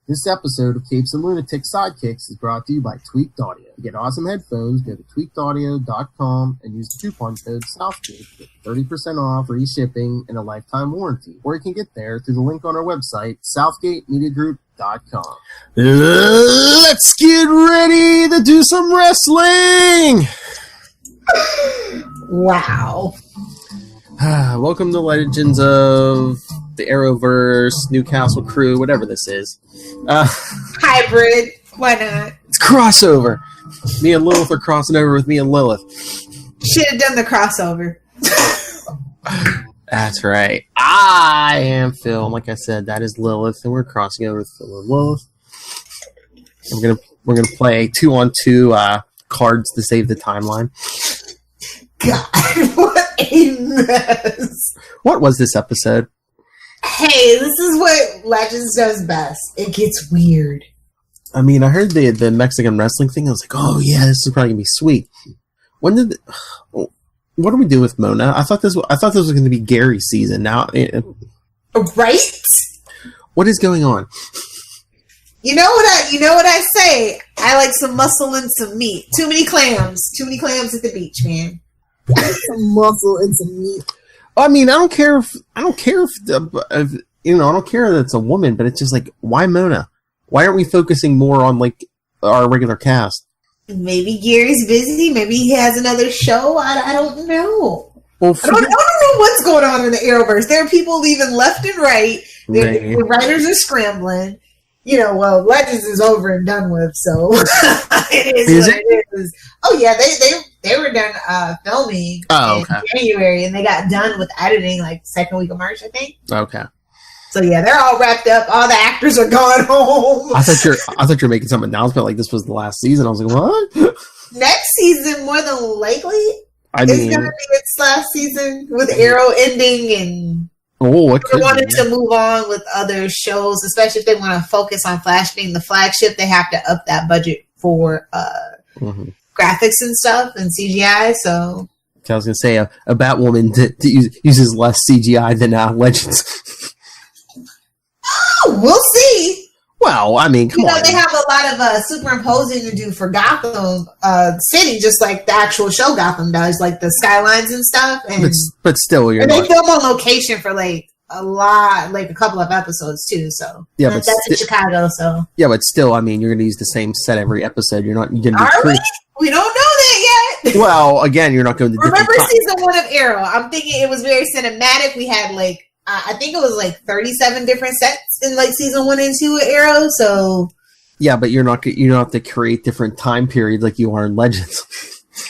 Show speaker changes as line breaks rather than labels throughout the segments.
This episode of Capes and Lunatic Sidekicks is brought to you by Tweaked Audio. To get awesome headphones, go to tweakedaudio.com and use the coupon code Southgate to get 30% off, free shipping, and a lifetime warranty. Or you can get there through the link on our website, southgatemediagroup.com. Let's get ready to do some wrestling!
Wow.
Welcome to Legends of the Arrowverse, Newcastle Crew, whatever this is.
Hybrid. Why not?
It's crossover. Me and Lilith are crossing over with me and Lilith.
Should have done the crossover.
That's right. I am Phil. Like I said, that is Lilith, and we're crossing over with Phil and Lilith. We're gonna play 2-on-2 cards to save the timeline.
God, what a mess.
What was this episode?
Hey, this is what Legends does best. It gets weird.
I mean, I heard the Mexican wrestling thing. I was like, oh yeah, this is probably gonna be sweet. What do we do with Mona? I thought this was going to be Gary's season. Now,
right?
What is going on?
You know what I say. I like some muscle and some meat. Too many clams. Too many clams at the beach, man. Some muscle and some meat.
I mean, I don't care if I don't care that it's a woman, but it's just like, why Mona? Why aren't we focusing more on like our regular cast?
Maybe Gary's busy. Maybe he has another show. I don't know.
Well,
I don't know what's going on in the Arrowverse. There are people leaving left and right. The writers are scrambling. Legends is over and done with, so it is what it is. Oh yeah, they were done filming in January, and they got done with editing like second week of March, I think.
Okay.
So yeah, they're all wrapped up. All the actors are gone home.
I thought you were making some announcement like this was the last season. I was like, what?
Next season, more than likely, it's gonna be its last season with Arrow ending and.
Oh,
they wanted to move on with other shows, especially if they want to focus on Flash being the flagship. They have to up that budget for graphics and stuff and CGI. So
I was going to say a Batwoman uses less CGI than Legends.
Oh, we'll see.
Well, I mean, come on.
They have a lot of superimposing to do for Gotham City, just like the actual show Gotham does, like the skylines and stuff. And
but still,
they film on location for like a couple of episodes too. So yeah, that's in Chicago. So
yeah, but still, I mean, you're going to use the same set every episode. You're not going to.
Are we? We don't know that yet.
Well, again, you're not going to.
Remember season 1 of Arrow? I'm thinking it was very cinematic. We had like. I think it was like 37 different sets in like season 1 and 2 of Arrow. So
yeah, but you don't have to create different time periods like you are in Legends.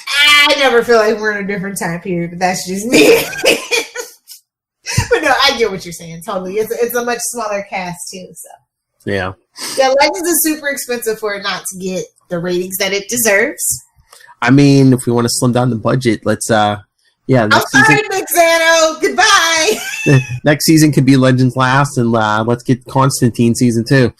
I never feel like we're in a different time period, but that's just me. But no, I get what you're saying. Totally, it's a much smaller cast too. So
yeah,
Legends is super expensive for it not to get the ratings that it deserves.
I mean, if we want to slim down the budget, let's I'm
sorry, Nick Zano. Goodbye.
Next season could be Legends last, and let's get Constantine season 2.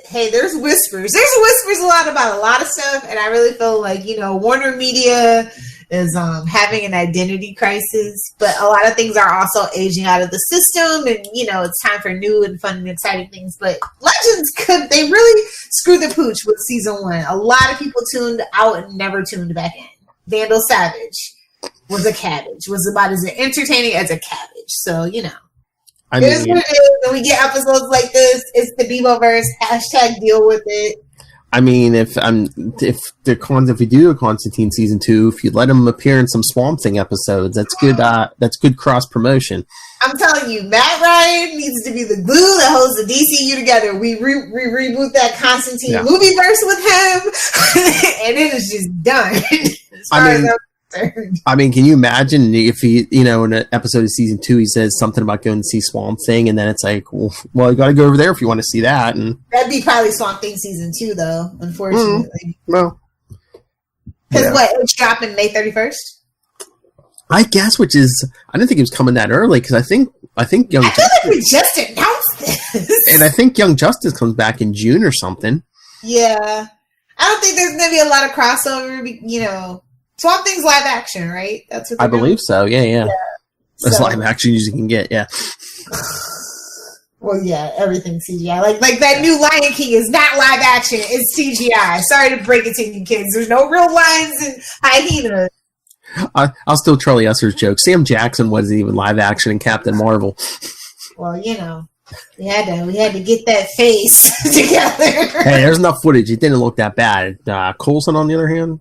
Hey, there's whispers. There's whispers a lot about a lot of stuff, and I really feel like Warner Media is having an identity crisis, but a lot of things are also aging out of the system, and it's time for new and fun and exciting things. But Legends they really screwed the pooch with season 1. A lot of people tuned out and never tuned back in. Vandal Savage was a cabbage. Was about as entertaining as a cabbage. So, it is what it is. When we get episodes like this, it's the Bevoverse. # deal with it.
I mean, if we do a Constantine season 2, if you let him appear in some Swamp Thing episodes, that's good. That's good cross promotion.
I'm telling you, Matt Ryan needs to be the glue that holds the DCU together. We reboot that Constantine movieverse with him, and it is just done. I mean, can you imagine if he, in an episode of season 2, he says something about going to see Swamp Thing, and then it's like, well, you got to go over there if you want to see that. And that'd be probably Swamp Thing season 2, though. Unfortunately,
well,
because it's dropping May 31st.
I guess, which is I didn't think it was coming that early because I think Young.
I feel like we just announced this,
and I think Young Justice comes back in June or something.
Yeah, I don't think there's going to be a lot of crossover. Swamp Thing's live action, right? That's what
I believe so. Yeah. As
So,
live action as you can get. Yeah.
Well, yeah, everything's CGI. Like that new Lion King is not live action; it's CGI. Sorry to break it to you kids. There's no real lions in Hyena.
I'll still Charlie Usher's joke. Sam Jackson wasn't even live action in Captain Marvel.
Well, we had to get that face together.
Hey, there's enough footage. It didn't look that bad. Coulson, on the other hand,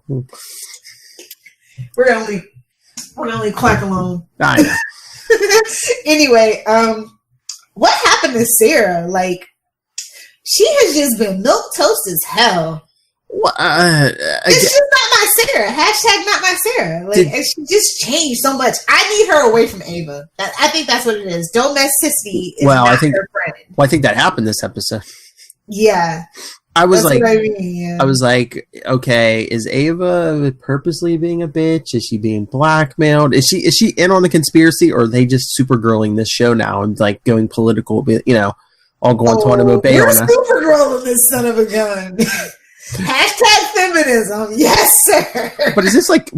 we're only quack alone.
I know.
Anyway, what happened to Sarah? Like, she has just been milquetoast as hell. It's just not my Sarah. Hashtag not my Sarah. Like, and she just changed so much. I need her away from Ava. I think that's what it is. Domesticity is not her friend.
Well, I think that happened this episode.
Yeah.
I was like, okay, is Ava purposely being a bitch? Is she being blackmailed? Is she in on the conspiracy, or are they just Supergirling this show now and like going political? All Guantanamo Bay on us.
Supergirl in this son of a gun. Hashtag feminism, yes, sir.
But is this like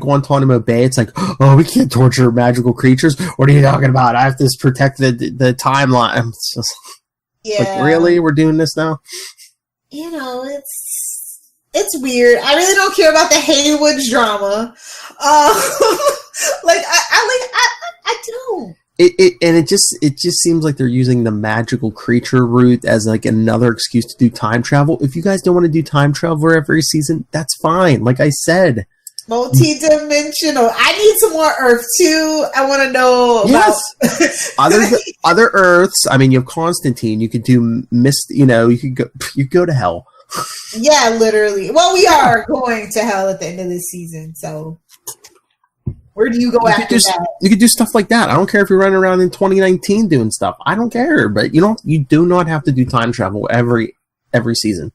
Guantanamo Bay? It's like, oh, we can't torture magical creatures. What are you talking about? I have to protect the timeline. It's just like, really, we're doing this now?
It's weird. I really don't care about the Haywoods drama. I don't.
It just seems like they're using the magical creature route as like another excuse to do time travel. If you guys don't want to do time travel every season, that's fine. Like I said,
multi-dimensional. I need some more Earth too. I want to know about
other Earths. I mean, you have Constantine. You could do you could go to hell.
Yeah, literally. Well, we are going to hell at the end of this season, so. Where do you go after that? You could
do stuff like that. I don't care if you're running around in 2019 doing stuff. I don't care, but you do not have to do time travel every season.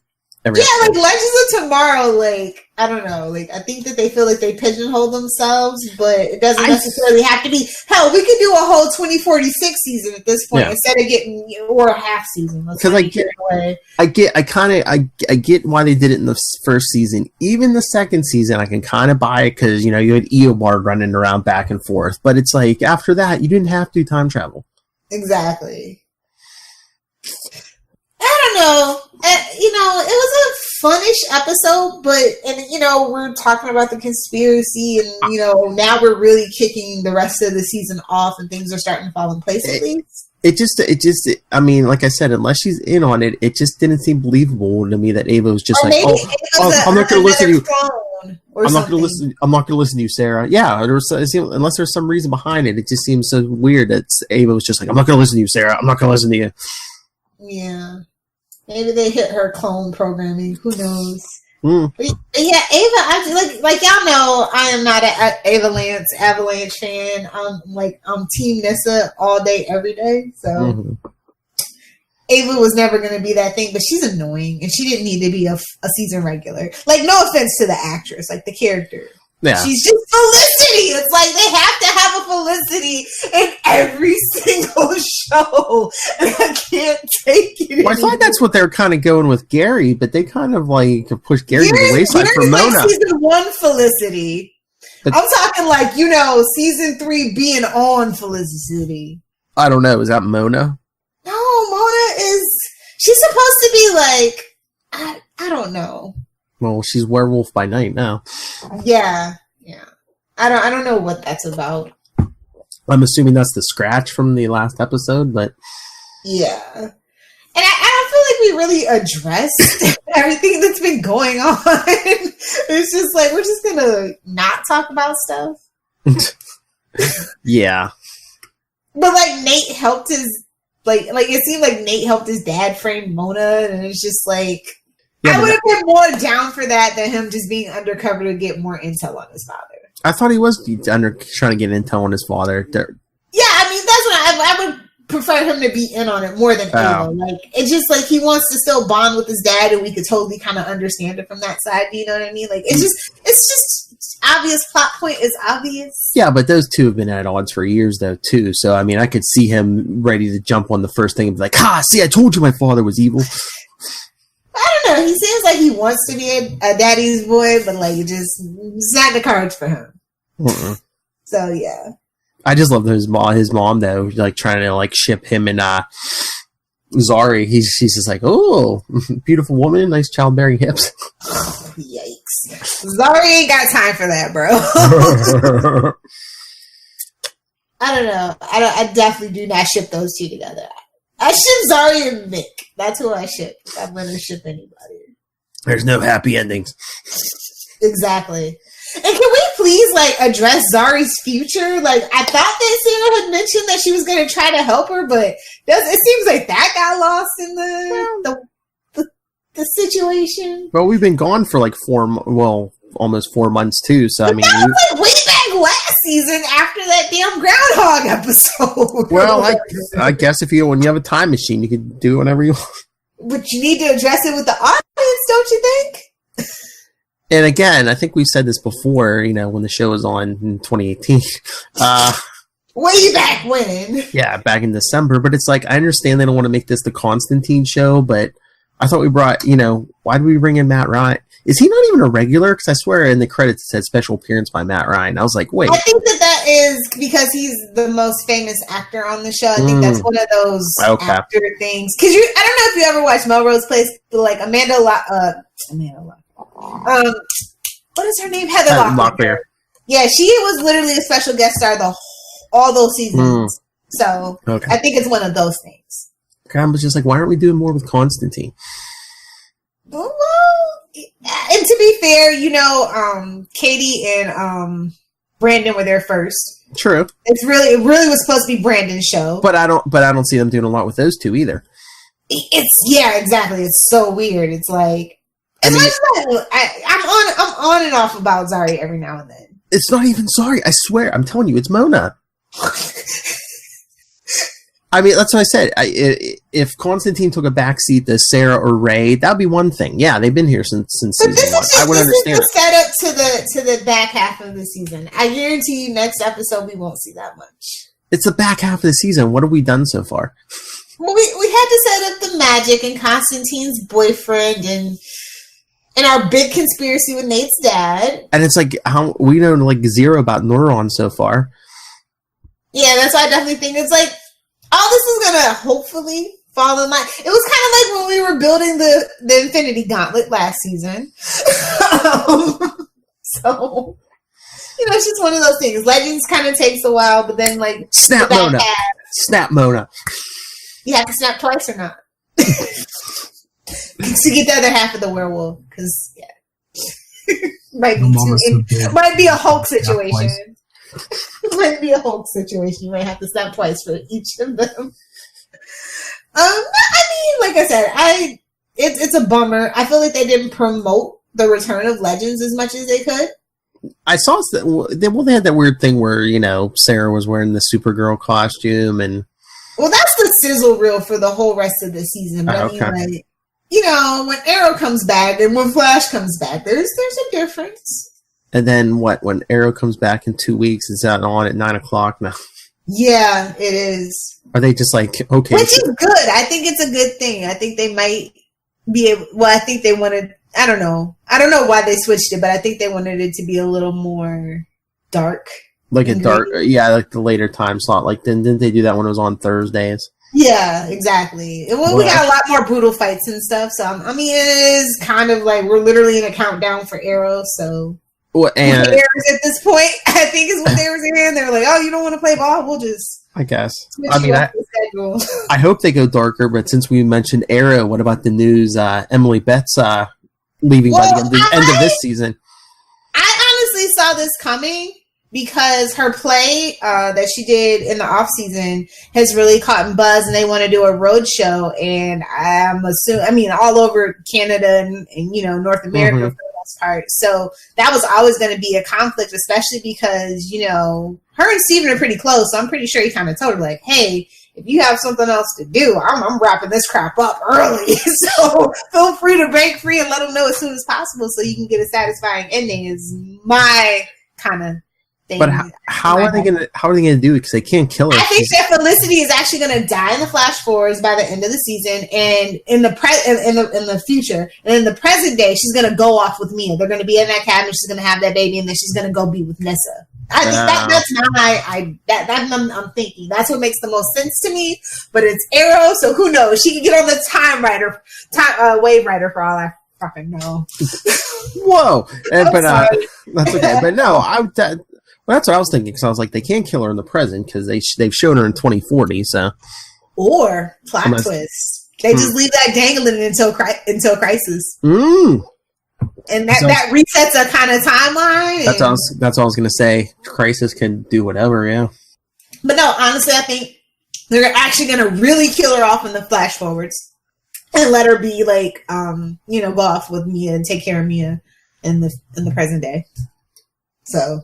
Like Legends of Tomorrow, like, I don't know, like, I think that they feel like they pigeonhole themselves, but it doesn't necessarily have to be. Hell, we could do a whole 2046 season at this point instead of getting or a half season. Because
I get why they did it in the first season. Even the second season, I can kind of buy it because you had Eobard running around back and forth. But it's like after that, you didn't have to do time travel.
Exactly. I don't know. It was a funnish episode, but we're talking about the conspiracy, and now we're really kicking the rest of the season off, and things are starting to fall in place at least.
It just, I mean, like I said, unless she's in on it, it just didn't seem believable to me that Ava was just I'm not going to listen to you. I'm not going to listen to you, Sarah. Yeah, unless there's some reason behind it, it just seems so weird that Ava was just like, I'm not going to listen to you, Sarah. I'm not going to listen to you.
Yeah. Maybe they hit her clone programming. Who knows?
But
yeah, Ava. I like y'all know. I am not an Avalanche fan. I'm Team Nissa all day, every day. So Ava was never going to be that thing, but she's annoying, and she didn't need to be a season regular. Like, no offense to the actress, like the character.
Yeah.
She's just Felicity. It's like they have to have a Felicity in every single show. And I can't take it.
Well, I thought that's what they're kind of going with Gary, but they kind of like pushed Gary to the wayside for Mona.
Like season 1 Felicity. But I'm talking like, season 3 being on Felicity.
I don't know. Is that Mona?
No, Mona she's supposed to be like, I don't know.
Well, she's werewolf by night now.
Yeah. I don't know what that's about.
I'm assuming that's the scratch from the last episode, but
yeah. And I don't feel like we really addressed everything that's been going on. It's just like we're just gonna not talk about stuff.
Yeah.
But like Nate helped his like it seemed like Nate helped his dad frame Mona, and it's just like. Yeah, I would have been more down for that than him just being undercover to get more intel on his father.
I thought he was trying to get intel on his father.
Yeah, I mean, that's what I would prefer him to be in on it more than Ava. Like, it's just like he wants to still bond with his dad, and we could totally kind of understand it from that side. You know what I mean? Like, it's just obvious. Plot point is obvious.
Yeah, but those two have been at odds for years, though, too. So, I mean, I could see him ready to jump on the first thing and be like, see, I told you my father was evil.
I don't know. He seems like he wants to be a daddy's boy, but like it's not the cards for him.
Uh-uh.
So yeah.
I just love his mom though, like trying to like ship him and Zari. She's just like, oh, beautiful woman, nice childbearing hips.
Yikes. Zari ain't got time for that, bro. I don't know. I definitely do not ship those two together. I ship Zari and Nick. That's who I ship. I'm going to ship anybody.
There's no happy endings.
Exactly. And can we please, like, address Zari's future? Like, I thought that Sarah had mentioned that she was going to try to help her, but it seems like that got lost in the situation.
Well, we've been gone for, like, almost 4 months, too, so, I mean...
That was, like, way back last season after that damn Groundhog episode.
Well, I guess when you have a time machine, you can do whatever you want.
But you need to address it with the audience, don't you think?
And again, I think we said this before, when the show was on in 2018.
Way back when.
Yeah, back in December. But it's like, I understand they don't want to make this the Constantine show, but I thought we brought, why did we bring in Matt Ryan? Is he not even a regular? Because I swear in the credits it said special appearance by Matt Ryan. I was like, wait.
I think that is because he's the most famous actor on the show. I think that's one of those actor things. Because I don't know if you ever watched Melrose Place, but like Amanda what is her name? Heather Locklear. Yeah, she was literally a special guest star all those seasons. So I think it's one of those things.
Okay, I was just like, why aren't we doing more with Constantine?
Well, and to be fair, Katie and Brandon were there first.
True.
It really was supposed to be Brandon's show.
But I don't see them doing a lot with those two either.
Exactly. It's so weird. It's like I'm on and off about Zari every now and then.
It's not even Zari. I swear. I'm telling you, it's Mona. I mean, that's what I said. If Constantine took a backseat to Sarah or Ray, that'd be one thing. Yeah, they've been here since season one. I would understand.
This is the setup to the back half of the season. I guarantee you, next episode we won't see that much.
It's the back half of the season. What have we done so far?
Well, we had to set up the magic and Constantine's boyfriend and our big conspiracy with Nate's dad. And
it's like we know like zero about Neuron so far.
Yeah, that's why I definitely think it's like. All this is gonna hopefully fall in line. It was kind of like when we were building the Infinity Gauntlet last season. So, it's just one of those things. Legends kind of takes a while, but then like
snap Mona.
You have to snap twice or not to get the other half of the werewolf, because might be a Hulk situation. It might be a Hulk situation. You might have to snap twice for each of them. I mean, like I said, it's a bummer. I feel like they didn't promote the return of Legends as much as they could.
I saw that. They had that weird thing where Sarah was wearing the Supergirl costume, and
that's the sizzle reel for the whole rest of the season. But I mean, like, when Arrow comes back and when Flash comes back, there's a difference.
And then when Arrow comes back in 2 weeks, it's on at 9:00 now. Yeah,
it is.
Are they just like, okay?
Which is good. I think it's a good thing. I think they might be able, I think they wanted, I don't know why they switched it, but I think they wanted it to be a little more dark.
Like a dark, like the later time slot. Like, didn't they do that when it was on Thursdays?
Yeah, exactly. Well, we got a lot more brutal fights and stuff. So, I mean, it is kind of like we're literally in a countdown for Arrow, so. And at this point, I think is what they were saying. They were like, "Oh, you don't want to play ball? We'll just."
I guess. I mean, I hope they go darker. But since we mentioned Arrow, what about the news? Emily Bett's leaving by the end of this season.
I honestly saw this coming because her play that she did in the off season has really caught buzz, and they want to do a road show. And I'm assuming, I mean, all over Canada and North America. Mm-hmm. Part. So that was always going to be a conflict, especially because, her and Steven are pretty close. So I'm pretty sure he kind of told her, like, hey, if you have something else to do, I'm wrapping this crap up early. So feel free to break free and let them know as soon as possible so you can get a satisfying ending is my kind of thing.
But how are they gonna do it? Because they can't kill her.
I think that Felicity is actually going to die in the Flash Forwards by the end of the season, and in the future, and in the present day, she's going to go off with Mia. They're going to be in that cabin. She's going to have that baby, and then she's going to go be with Nessa. I think that's I'm thinking. That's what makes the most sense to me. But it's Arrow, so who knows? She could get on the Wave Rider for all I fucking know.
Whoa! That's okay. But no, that's what I was thinking, because I was like, they can't kill her in the present because they've shown her in 2040. So,
or plot twist, they just leave that dangling until Crisis. And that resets a kind of timeline.
That's what I was gonna say. Crisis can do whatever, yeah.
But no, honestly, I think they're actually gonna really kill her off in the flash forwards and let her be like, go off with Mia and take care of Mia in the present day. So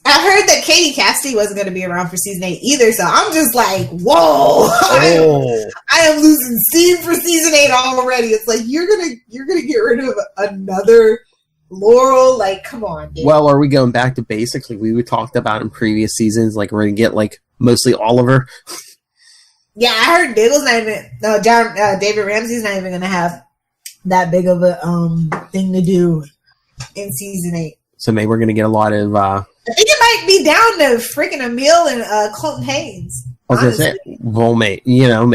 I heard that Katie Cassidy wasn't going to be around for season 8 either, so I'm just like, whoa! I am losing steam for season 8 already. It's like you're gonna get rid of another Laurel. Like, come on, dude.
Well, are we going back to basics like we talked about in previous seasons? Like, we're gonna get like mostly Oliver.
Yeah, I heard David Ramsey's not even gonna have that big of a thing to do in season 8.
So maybe we're gonna get a lot of.
I think it might be down to freaking Emil and Colton Haynes.
I was gonna say, well, maybe that'll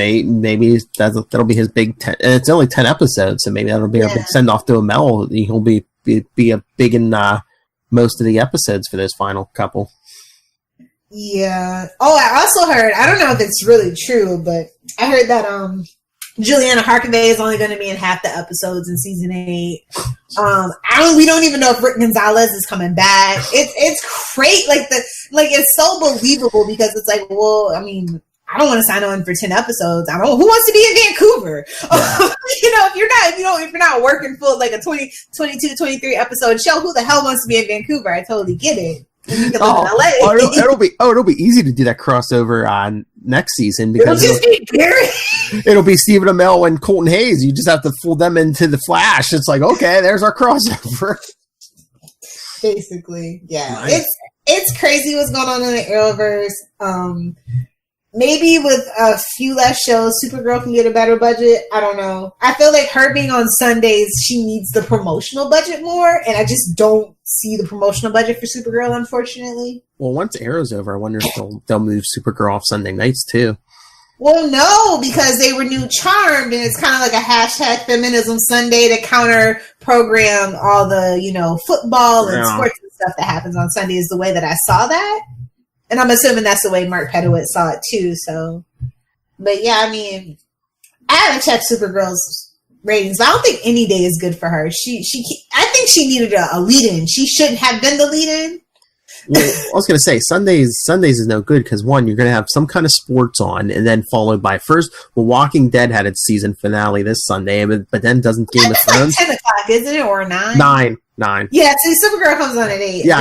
be his big. It's only 10 episodes, so maybe that'll be a big send off to Emil. He'll be a big in most of the episodes for this final couple.
Yeah. Oh, I also heard. I don't know if it's really true, but I heard that Juliana Harkavy is only going to be in half the episodes in season 8. We don't even know if Rick Gonzalez is coming back. It's great. It's so believable because it's like, well, I mean, I don't want to sign on for 10 episodes. Who wants to be in Vancouver? Yeah. If you're not working full, like a 22, 23 episode show, who the hell wants to be in Vancouver? I totally get it.
It'll be easy to do that crossover on next season because it'll be Stephen Amell and Colton Hayes. You just have to fool them into the Flash. It's like, okay, there's our crossover.
Basically, yeah. Nice. It's crazy what's going on in the Arrowverse. Maybe with a few less shows, Supergirl can get a better budget. I don't know. I feel like her being on Sundays, she needs the promotional budget more, and I just don't see the promotional budget for Supergirl, unfortunately.
Well, once Arrow's over, I wonder if they'll move Supergirl off Sunday nights, too.
Well, no, because they renewed Charmed, and it's kind of like a hashtag feminism Sunday to counter program all the, football and sports and stuff that happens on Sunday is the way that I saw that. And I'm assuming that's the way Mark Pedowitz saw it too. So, but yeah, I mean, I haven't checked Supergirl's ratings, but I don't think any day is good for her. I think she needed a lead-in. She shouldn't have been the lead-in.
Well, I was going to say Sundays is no good because one, you're going to have some kind of sports on, and then followed by Walking Dead had its season finale this Sunday, but then doesn't Game of Thrones?
Like 10 o'clock, isn't it, or 9?
9.
Yeah, see, Supergirl comes on at 8.
Yeah,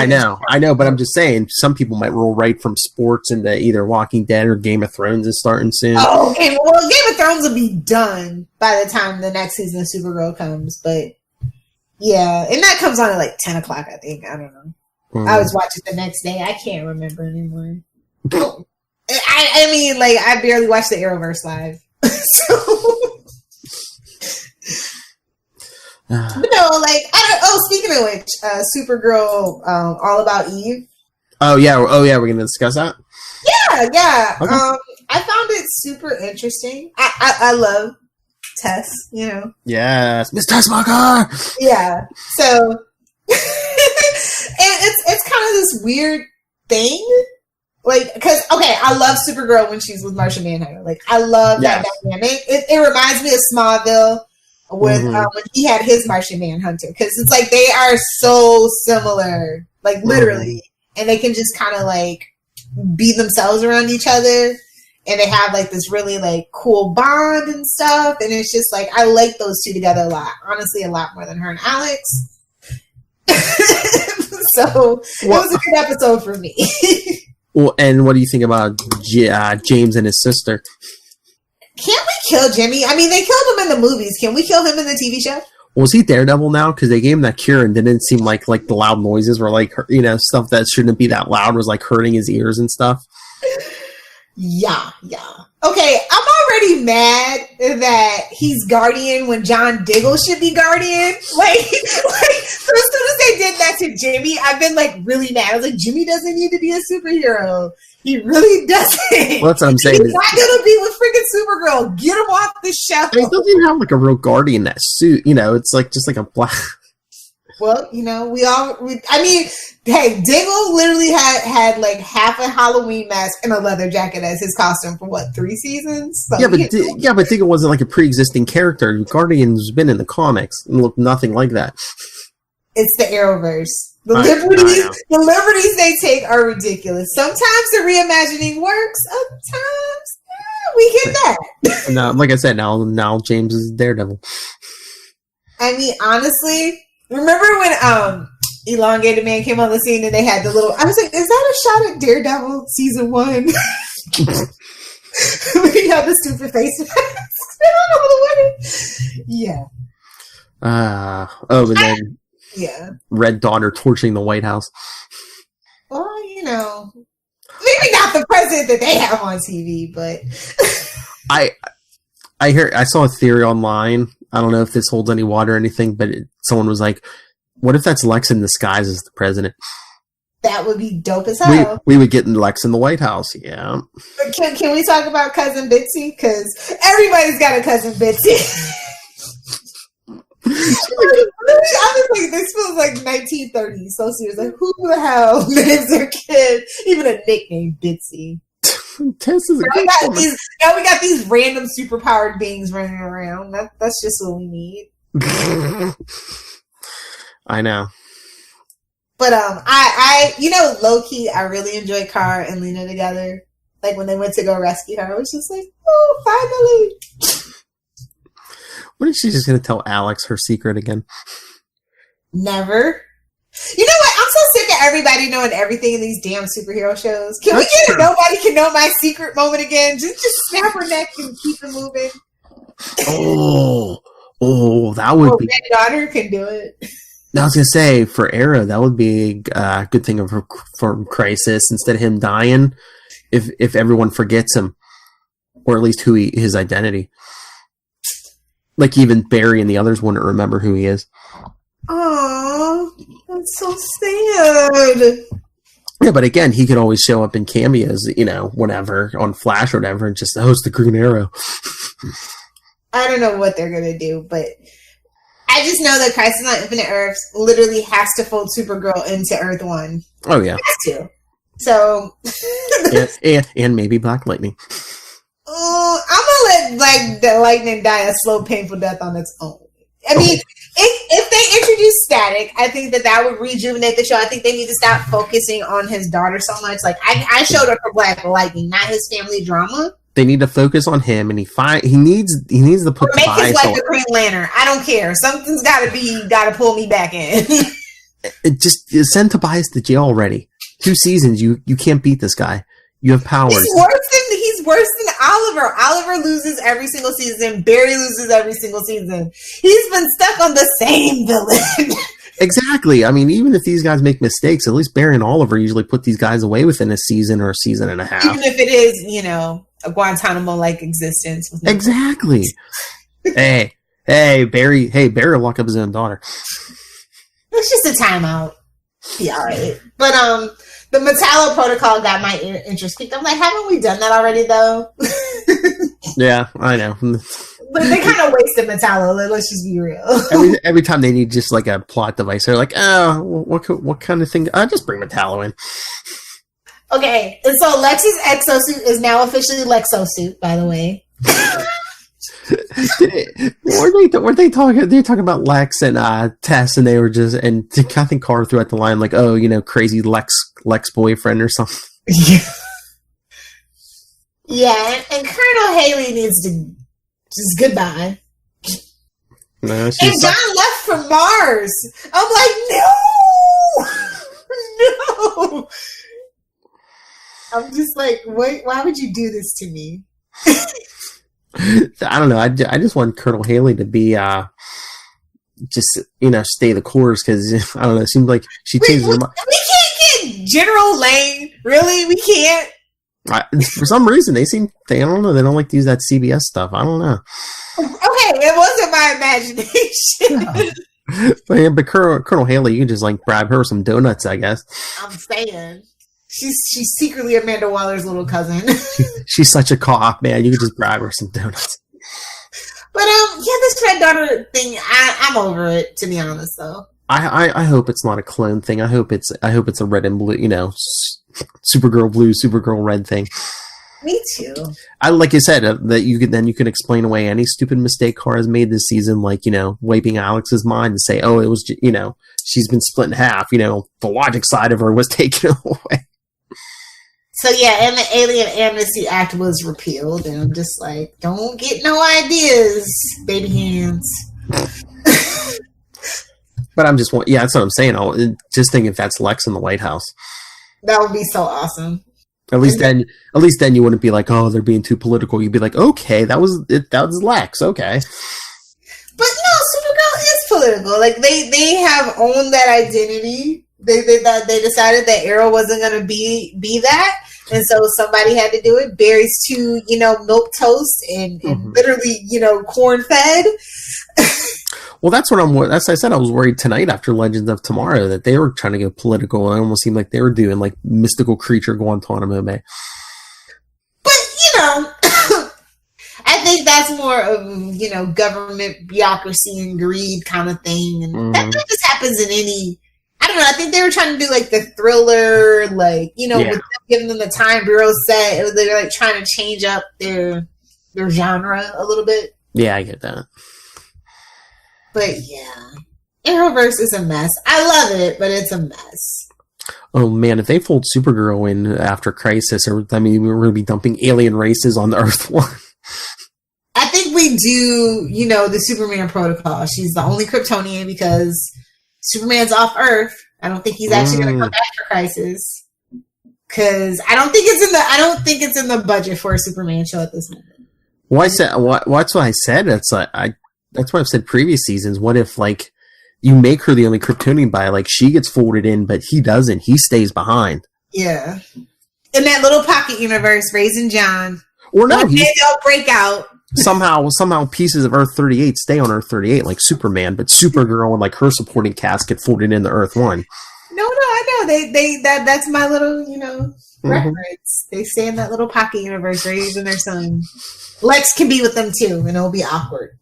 I know, but I'm just saying some people might roll right from sports into either Walking Dead or Game of Thrones is starting soon.
Oh, okay. Well, Game of Thrones will be done by the time the next season of Supergirl comes, but yeah, and that comes on at like 10 o'clock, I think. I don't know. I was watching the next day. I can't remember anymore. I mean, like, I barely watched the Arrowverse live. But no, like, speaking of which, Supergirl, All About Eve.
Oh yeah, we're going to discuss that?
Yeah.
Okay.
I found it super interesting. I love Tess,
Yes, Miss Tessmacher!
Yeah, so... And it's kind of this weird thing, like, because I love Supergirl when she's with Martian Manhunter. Like, I love that dynamic. It reminds me of Smallville with when he had his Martian Manhunter, because it's like they are so similar, like literally, and they can just kind of like be themselves around each other, and they have like this really like cool bond and stuff. And it's just like I like those two together a lot, honestly, a lot more than her and Alex. So it was a good episode for me.
Well, and what do you think about James and his sister?
Can't we kill Jimmy? I mean, they killed him in the movies. Can we kill him in the TV show?
Was he Daredevil now? Because they gave him that cure and didn't seem like the loud noises were like, stuff that shouldn't be that loud was like hurting his ears and stuff.
Yeah. Okay, I'm already mad that he's Guardian when John Diggle should be Guardian. Like, so as soon as they did that to Jimmy, I've been like really mad. I was like, Jimmy doesn't need to be a superhero. He really doesn't.
Well, that's what I'm saying.
He's not gonna be with freaking Supergirl. Get him off the shelf.
He doesn't even have like a real Guardian that suit. You know, it's like just like a black.
Well, you know, hey, Diggle literally had like half a Halloween mask and a leather jacket as his costume for what, 3 seasons? So
but Diggle wasn't like a pre-existing character. Guardian's been in the comics and looked nothing like that.
It's the Arrowverse. The liberties they take are ridiculous. Sometimes the reimagining works. Sometimes we get that.
No, like I said, now James is Daredevil.
I mean, honestly, remember when Elongated Man came on the scene and they had the little... I was like, is that a shot at Daredevil season 1? When he had the stupid face mask. I don't know what it is. Yeah.
And then...
Yeah.
Red Daughter torching the White House.
Well, you know... Maybe not the president that they have on TV, but...
I saw a theory online. I don't know if this holds any water or anything, but someone was like, what if that's Lex in disguise as the president?
That would be dope as hell.
We would get Lex in the White House, yeah.
Can we talk about Cousin Bitsy? Because everybody's got a Cousin Bitsy. I was like, this feels like 1930s. So serious. Like, who the hell names their kid even a nickname Bitsy?
Tess is
now we got these random superpowered beings running around. That's just what we need.
I know.
But I low key, I really enjoyed Kara and Lena together. Like when they went to go rescue her, I was just like, oh, finally.
What if she's just gonna tell Alex her secret again?
Never. You know what? I'm so sick of everybody knowing everything in these damn superhero shows. Can we get a nobody can know my secret moment again? Just snap her neck and keep it moving.
Oh, that would be.
Red Daughter can do it.
I was gonna say for Arrow, that would be a good thing for Crisis. Instead of him dying, if everyone forgets him, or at least his identity. Like even Barry and the others wouldn't remember who he is.
Aww, that's so sad.
Yeah, but again, he could always show up in cameos, whatever, on Flash or whatever, and just host the Green Arrow.
I don't know what they're going to do, but I just know that Crisis on Infinite Earths literally has to fold Supergirl into Earth 1.
Oh, yeah.
Has to. So...
and maybe Black Lightning.
I'm going to let the Lightning die a slow, painful death on its own. I mean, if they introduce Static, I think that would rejuvenate the show. I think they need to stop focusing on his daughter so much. Like, I showed up for Black Lightning, not his family drama.
They need to focus on him, and he needs to put.
Or make his wife a Green Lantern. I don't care. Something's got to pull me back in.
Just send Tobias to jail already. 2 seasons, you can't beat this guy. You have powers.
He's worse than Oliver. Oliver loses every single season. Barry loses every single season. He's been stuck on the same villain.
Exactly. I mean, even if these guys make mistakes, at least Barry and Oliver usually put these guys away within a season or a season and a half.
Even if it is, a Guantanamo-like existence.
Exactly. Hey, Barry will lock up his own daughter.
It's just a timeout. Be all right. But, the Metallo protocol got my interest peaked. I'm like, haven't we done that already, though?
Yeah, I know.
But they kind of wasted Metallo. Let's just be real.
Every time they need just like a plot device, they're like, what kind of thing? Just bring Metallo in.
Okay, and so Lex's exosuit is now officially Lexosuit, by the way.
Were they talking about Lex and Tess, and they were just, and I think Carr threw out the line like, crazy Lex boyfriend or something.
Yeah, and Colonel Haley needs to just goodbye.
No,
and John left for Mars. I'm like, no. I'm just like, wait, why would you do this to me?
I don't know. I just want Colonel Haley to be just stay the course, because I don't know. It seems like she changed her mind.
We can't get General Lane. Really, we can't.
For some reason, they don't know. They don't like to use that CBS stuff. I don't know.
Okay, it wasn't my imagination.
But Colonel Haley, you can just like bribe her with some donuts, I guess.
I'm saying. She's secretly Amanda Waller's little cousin.
She's such a cop, man. You can just bribe her with some donuts.
But this Red Daughter thing, I'm over it, to be honest, though.
I hope it's not a clone thing. I hope it's a red and blue, Supergirl blue, Supergirl red thing.
Me too.
Like you said, that you can explain away any stupid mistake Kara's made this season, like, wiping Alex's mind and say, oh, it was, she's been split in half, the logic side of her was taken away.
So yeah, and the Alien Amnesty Act was repealed, and I'm just like, don't get no ideas, baby hands.
But that's what I'm saying. I'll just think if that's Lex in the White House.
That would be so awesome.
At least then you wouldn't be like, oh, they're being too political. You'd be like, okay, that was Lex, okay.
But no, Supergirl is political. Like they have owned that identity. They decided that Arrow wasn't going to be that, and so somebody had to do it. Barry's too, milk toast and literally, corn fed.
Well, that's what as I said, I was worried tonight after Legends of Tomorrow that they were trying to go political. It almost seemed like they were doing like mystical creature Guantanamo Bay.
But, I think that's more of, government bureaucracy and greed kind of thing. And that just happens in any, I don't know. I think they were trying to do like the thriller, like, with giving them the Time Bureau set. They were like trying to change up their genre a little bit.
Yeah, I get that.
But yeah, Arrowverse is a mess. I love it, but it's a mess.
Oh man, if they fold Supergirl in after Crisis, we're going to be dumping alien races on the Earth one.
I think we do, the Superman protocol. She's the only Kryptonian because Superman's off Earth. I don't think he's actually going to come back for Crisis because I don't think it's in the budget for a Superman show at this moment.
Well, that's what I said. That's what I've said previous seasons. What if, like, you make her the only Kryptonian by, like, she gets folded in, but he doesn't. He stays behind.
Yeah. In that little pocket universe, Raising John.
Or no,
they'll break out.
Somehow pieces of Earth 38 stay on Earth 38, like Superman, but Supergirl and, like, her supporting cast get folded into Earth 1.
No, I know. That's my little, reference. They stay in that little pocket universe, raising their son. Lex can be with them too, and it'll be awkward.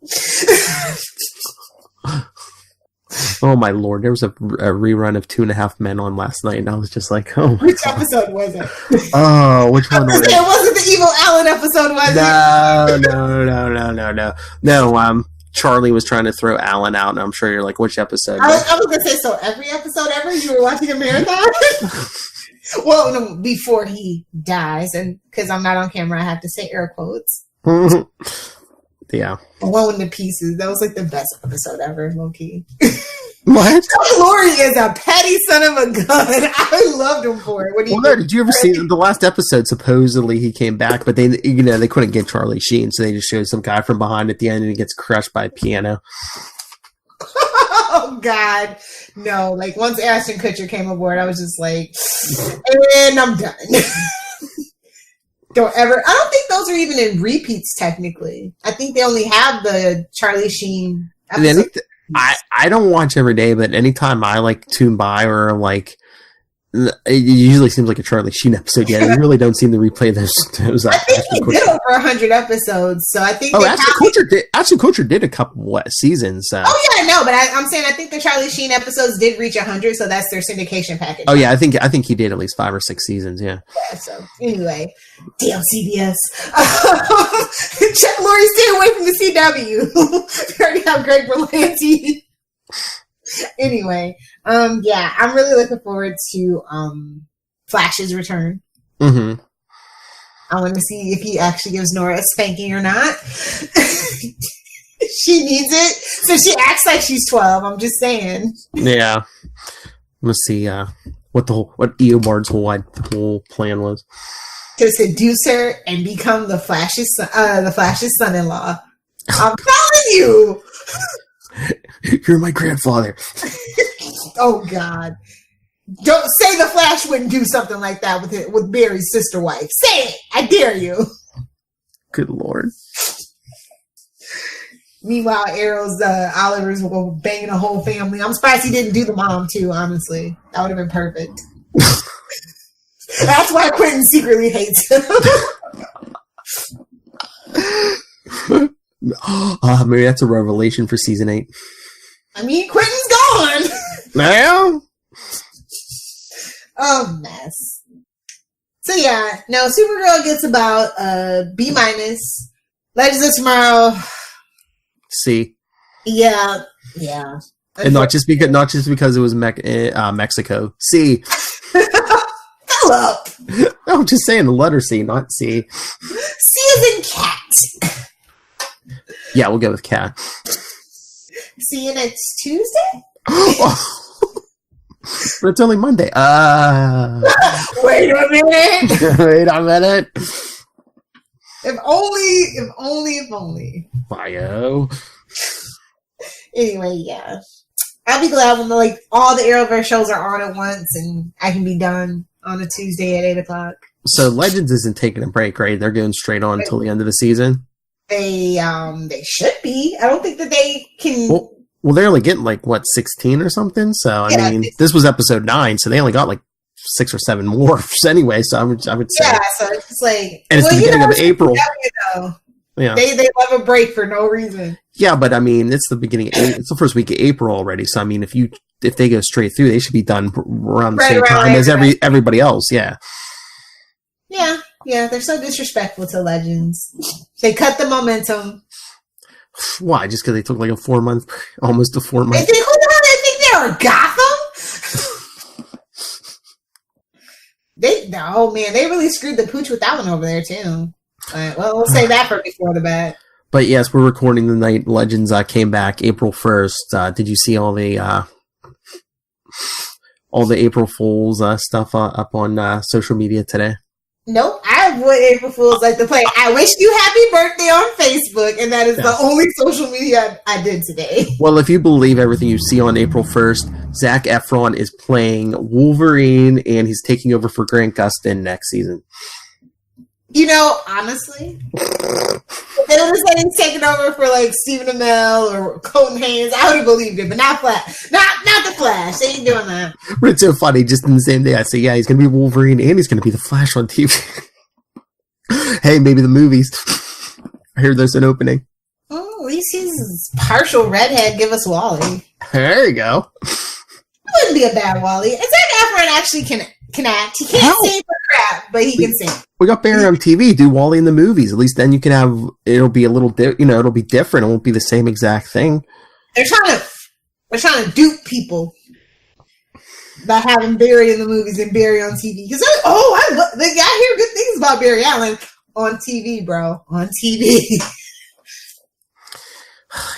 Oh my lord! There was a rerun of 2.5 Men on last night, and I was just like, "Oh."
Which episode was it?
Oh, which one? Was it?
It wasn't the Evil Alan episode, was
it? No. Charlie was trying to throw Alan out, and I'm sure you're like, "Which episode?"
I was gonna say, so every episode ever you were watching a marathon. Well, no, before he dies, and because I'm not on camera, I have to say air quotes.
Yeah.
Blown to pieces. That was like the best episode ever, low-key.
What?
Laurie is a petty son of a gun. I loved him for it.
Did you ever see the last episode? Supposedly he came back, but they couldn't get Charlie Sheen, so they just showed some guy from behind at the end, and he gets crushed by a piano.
Oh God, no! Like once Ashton Kutcher came aboard, I was just like, and I'm done. I don't think those are even in repeats technically. I think they only have the Charlie Sheen episode.
I don't watch every day, but anytime I like tune by or like, it usually seems like a Charlie Sheen episode. Yeah, they really don't seem to replay those.
I think he did over 100 episodes, so I think.
Oh, Ashton Kutcher did a couple seasons.
Oh yeah, I know, but I'm saying I think the Charlie Sheen episodes did reach 100, so that's their syndication package.
Oh yeah, I think he did at least 5 or 6 seasons. Yeah.
Yeah. So anyway, damn CBS. Chuck Lorre, stay away from the CW. We already have Greg Berlanti. Anyway, yeah, I'm really looking forward to Flash's return.
Mm-hmm.
I want to see if he actually gives Nora a spanking or not. She needs it, so she acts like she's 12. I'm just saying. Yeah,
let's see what Eobard's whole plan was
to seduce her and become the Flash's son-in-law. I'm telling you.
You're my grandfather.
Oh God. Don't say the Flash wouldn't do something like that with Barry's sister wife. Say it. I dare you.
Good Lord.
Meanwhile, Arrow's Oliver's will go banging a whole family. I'm surprised he didn't do the mom too, honestly. That would have been perfect. That's why Quentin secretly hates him.
Maybe that's a revelation for season 8.
I mean, Quentin's gone.
Now?
Oh, mess. So yeah, no, Supergirl gets about B-. Legends of Tomorrow.
C.
Yeah.
And not just because it was Mexico. C.
Fill up.
No, I'm just saying the letter C, not C.
C is in cat.
Yeah, we'll go with cat.
See you next Tuesday?
But it's only Monday.
Wait a minute.
Wait a minute.
If only.
Bio.
Anyway, yeah. I'll be glad when all the Arrowverse shows are on at once and I can be done on a Tuesday at 8 o'clock.
So Legends isn't taking a break, right? They're going straight on until the end of the season.
They should be. I don't think that they can.
Well, they're only getting 16 or something. So I mean, this was episode 9, so they only got 6 or 7 more anyway. So I would say,
yeah. So it's just
and it's the beginning of April.
Yeah, they love a break for no reason.
Yeah, but I mean, it's the beginning. It's the first week of April already. So I mean, if they go straight through, they should be done around the same time as everybody else. Yeah.
Yeah, they're so disrespectful to Legends. They cut the momentum.
Why? Just because they took almost a 4 month.
They think they are Gotham? They really screwed the pooch with that one over there too. Well, we'll say that for before the bet.
But yes, we're recording the night Legends came back April 1st. Did you see all the April Fools stuff up on social media today?
Nope, I have what April Fools like to play. I wish you happy birthday on Facebook, and that is the only social media I did today. Well,
if you believe everything you see on April 1st, Zac Efron is playing Wolverine, and he's taking over for Grant Gustin next season.
Honestly, if they would have said he's taking over for Stephen Amell or Colton Haynes, I would have believed it, but not Flash. Not the Flash. They ain't doing that.
But it's so funny. Just in the same day, I say, yeah, he's going to be Wolverine and he's going to be the Flash on TV. Hey, maybe the movies. I hear there's an opening.
Oh, at least he's partial redhead. Give us Wally.
There you go.
It wouldn't be a bad Wally. And Zac Efron actually can act. He can't sing for crap, but he can sing.
We got Barry on TV. Do Wally in the movies. At least then you can have. It'll be a little. It'll be different. It won't be the same exact thing.
They're trying to dupe people by having Barry in the movies and Barry on TV. Because I hear good things about Barry Allen on TV, bro. On TV.
You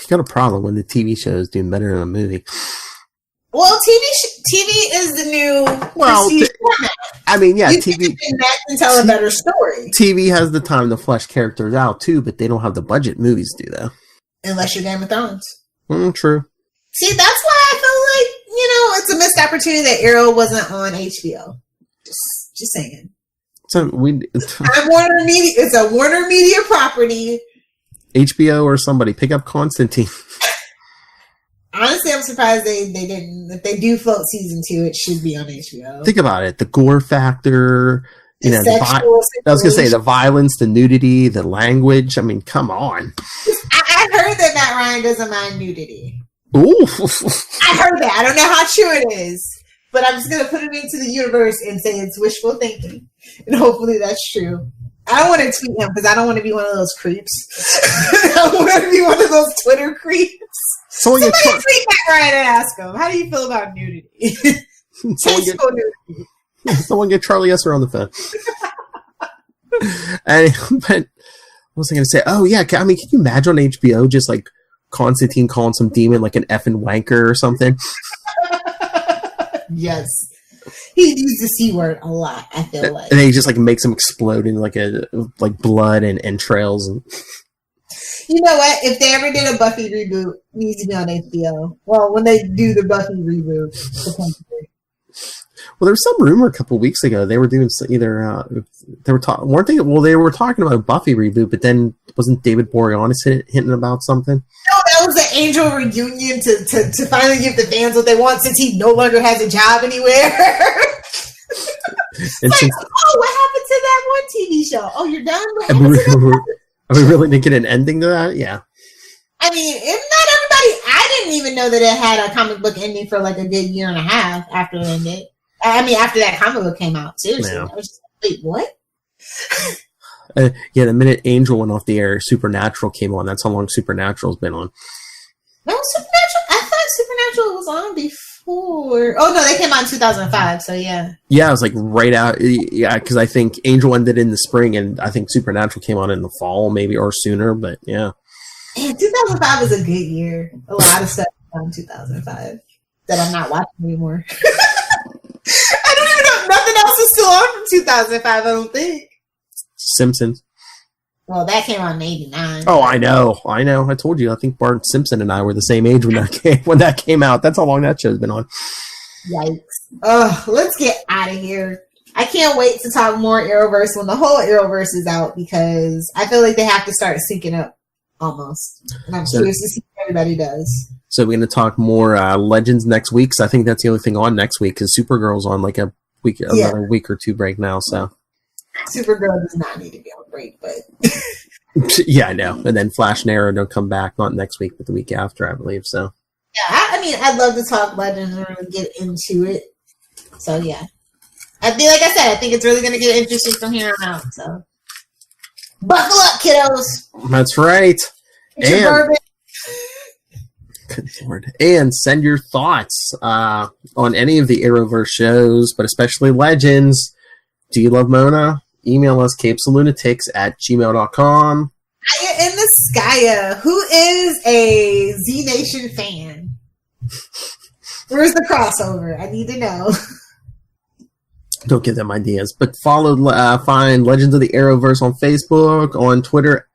got a problem when the TV show is doing better than a movie.
Well, TV is the new prestige format.
I mean, yeah,
you
TV
can connect and tell a better story.
TV has the time to flesh characters out too, but they don't have the budget movies do though.
Unless you're Game of Thrones.
True.
See, that's why I feel like it's a missed opportunity that Arrow wasn't on HBO. Just saying.
So
Warner Media. It's a Warner Media property.
HBO or somebody pick up Constantine.
Honestly, I'm surprised they didn't. If they do float season 2, it should be on HBO.
Think about it: the gore factor, I was gonna say the violence, the nudity, the language. I mean, come on.
I heard that Matt Ryan doesn't mind nudity.
Ooh,
I heard that. I don't know how true it is, but I'm just gonna put it into the universe and say it's wishful thinking, and hopefully that's true. I don't want to tweet him because I don't want to be one of those creeps. I don't want to be one of those Twitter creeps. Somebody tweet Matt Ryan and ask him, how do you feel about nudity?
Someone get Charlie Esser on the phone. But what was I going to say? Oh, yeah. I mean, can you imagine on HBO just Constantine calling some demon like an effing wanker or something?
Yes. He used the C word a lot, I feel like.
And then he just makes him explode in blood and entrails. And
you know what? If they ever did a Buffy reboot, it needs to be on HBO. Well, when they do the Buffy reboot, potentially.
Well, there was some rumor a couple weeks ago they were doing either they were talking, weren't they? Well, they were talking about a Buffy reboot, but then wasn't David Boreanaz hinting about something?
No, that was the Angel reunion to finally give the fans what they want since he no longer has a job anywhere. What happened to that one TV show? Oh, you're done?
Are we really making an ending to that? Yeah.
I mean, if not everybody, I didn't even know that it had a comic book ending for like a good year and a half after it ended. I mean, after that comic book came out. Seriously. Yeah. I was just like, wait, what?
Yeah, the minute Angel went off the air, Supernatural came on. That's how long Supernatural's been on.
No, Supernatural? I thought Supernatural was on before. Oh, no, they came out in 2005, so yeah.
Yeah, it was like right out. Yeah, because I think Angel ended in the spring, and I think Supernatural came on in the fall, maybe, or sooner, but yeah.
Man, 2005 was a good year. A lot of stuff in 2005 that I'm not watching anymore. I don't even know. Nothing else is still on from 2005, I don't think.
Simpsons.
Well, that came out in 89.
Oh, I know. I told you. I think Bart Simpson and I were the same age when that came out. That's how long that show's been on.
Yikes. Ugh, let's get out of here. I can't wait to talk more Arrowverse when the whole Arrowverse is out because I feel like they have to start syncing up. Almost. And I'm curious to see what everybody does. So
we're going to talk more Legends next week. So I think that's the only thing on next week because Supergirl's on like a week, another week or two break now. So
Supergirl does not need to be on break, but
yeah, I know. And then Flash and Arrow don't come back not next week, but the week after, I believe. So
yeah, I mean, I'd love to talk Legends and really get into it. So yeah, I think, like I said, I think it's really going to get interesting from here on out. So. Buckle up, kiddos.
That's right. And, good Lord. And send your thoughts on any of the Arrowverse shows, but especially Legends. Do you love Mona? Email us capesalunatics@gmail.com.
In the Skya, who is a Z Nation fan? Where's the crossover? I need to know.
Don't give them ideas, but find Legends of the Arrowverse on Facebook, on Twitter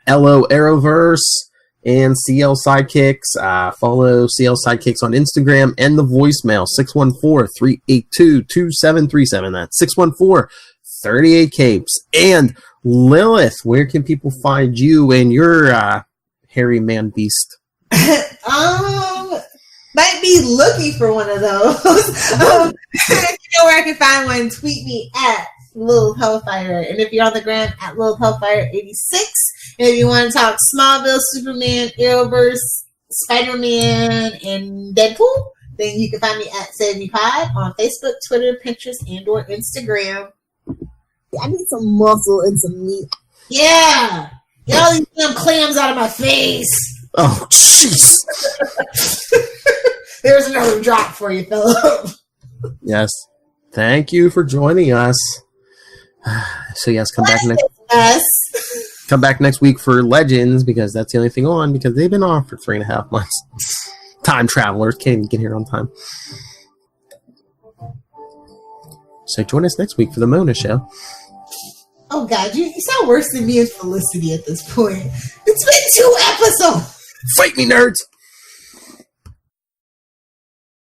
@LO Arrowverse, and CL Sidekicks. Follow CL Sidekicks on Instagram and the voicemail 614-382-2737. That's 614-38-CAPES. And Lilith, where can people find you and your hairy man beast?
Might be looking for one of those. If you know where I can find one, tweet me at Lilith Hellfire. And if you're on the gram, at Lilith Hellfire 86. And if you want to talk Smallville, Superman, Arrowverse, Spider-Man, and Deadpool, then you can find me at 75 on Facebook, Twitter, Pinterest, and or Instagram. I need some muscle and some meat. Yeah! Get all these damn clams out of my face!
Oh, jeez.
There's another drop for you, Philip.
Yes. Thank you for joining us. So yes, come back next week for Legends because that's the only thing on because they've been off for 3.5 months. Time travelers can't even get here on time. So join us next week for the Mona Show.
Oh God, you sound worse than me and Felicity at this point. It's been 2 episodes.
Fight me, nerds!